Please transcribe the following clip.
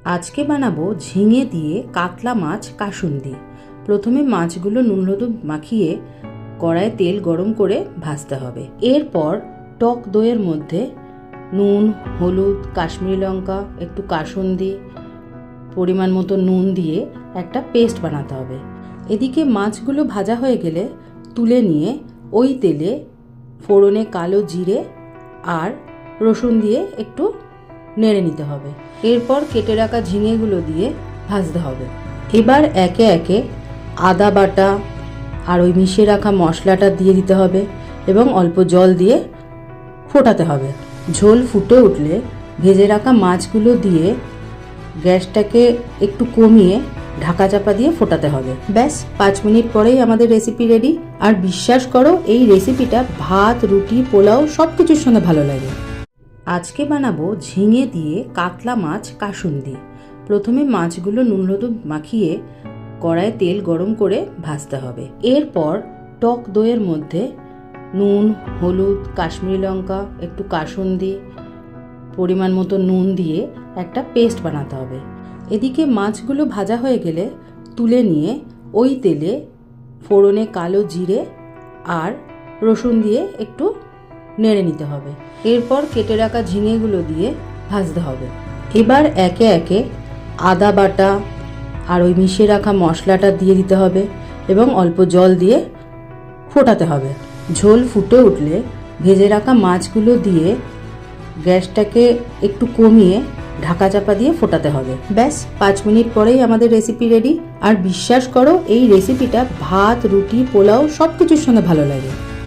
আজকে বানাবো ঝিঙে দিয়ে কাতলা মাছ কাসুন্দি। প্রথমে মাছগুলো নুন হলুদ মাখিয়ে কড়াইয়ে তেল গরম করে ভাজতে হবে। এরপর টক দইয়ের মধ্যে নুন, হলুদ, কাশ্মীরি লঙ্কা, একটু কাসুন্দি, পরিমাণ মতো নুন দিয়ে একটা পেস্ট বানাতে হবে। এদিকে মাছগুলো ভাজা হয়ে গেলে তুলে নিয়ে ওই তেলে ফোড়নে কালো জিরে আর রসুন দিয়ে একটু নেড়ে নিতে হবে। এরপর কেটে রাখা ঝিঙেগুলো দিয়ে ভাজতে হবে। এবার একে একে আদা বাটা আর ওই মিশিয়ে রাখা মশলাটা দিয়ে দিতে হবে এবং অল্প জল দিয়ে ফোটাতে হবে। ঝোল ফুটে উঠলে ভেজে রাখা মাছগুলো দিয়ে গ্যাসটাকে একটু কমিয়ে ঢাকা চাপা দিয়ে ফোটাতে হবে। ব্যাস 5 মিনিট পরেই আমাদের রেসিপি রেডি। আর বিশ্বাস করো, এই রেসিপিটা ভাত, রুটি, পোলাও সব কিছুর সঙ্গে ভালো লাগে। আজকে বানাবো ঝিঙে দিয়ে কাতলা মাছ কাসুন্দি। প্রথমে মাছগুলো নুন হলুদ মাখিয়ে কড়াইয়ে তেল গরম করে ভাজতে হবে। এরপর টক দইয়ের মধ্যে নুন, হলুদ, কাশ্মীরি লঙ্কা, একটু কাসুন্দি, পরিমাণ মতো নুন দিয়ে একটা পেস্ট বানাতে হবে। এদিকে মাছগুলো ভাজা হয়ে গেলে তুলে নিয়ে ওই তেলে ফোড়নে কালো জিরে আর রসুন দিয়ে একটু নেড়ে নিতে হবে। এরপর কেটে রাখা ঝিঙেগুলো দিয়ে ভাজতে হবে। এবার একে একে আদা বাটা আর ওই মিশিয়ে রাখা মশলাটা দিয়ে দিতে হবে এবং অল্প জল দিয়ে ফোটাতে হবে। ঝোল ফুটে উঠলে ভেজে রাখা মাছগুলো দিয়ে গ্যাসটাকে একটু কমিয়ে ঢাকা চাপা দিয়ে ফোটাতে হবে। ব্যাস 5 মিনিট পরেই আমাদের রেসিপি রেডি। আর বিশ্বাস করো, এই রেসিপিটা ভাত, রুটি, পোলাও সব কিছুর সঙ্গে ভালো লাগে।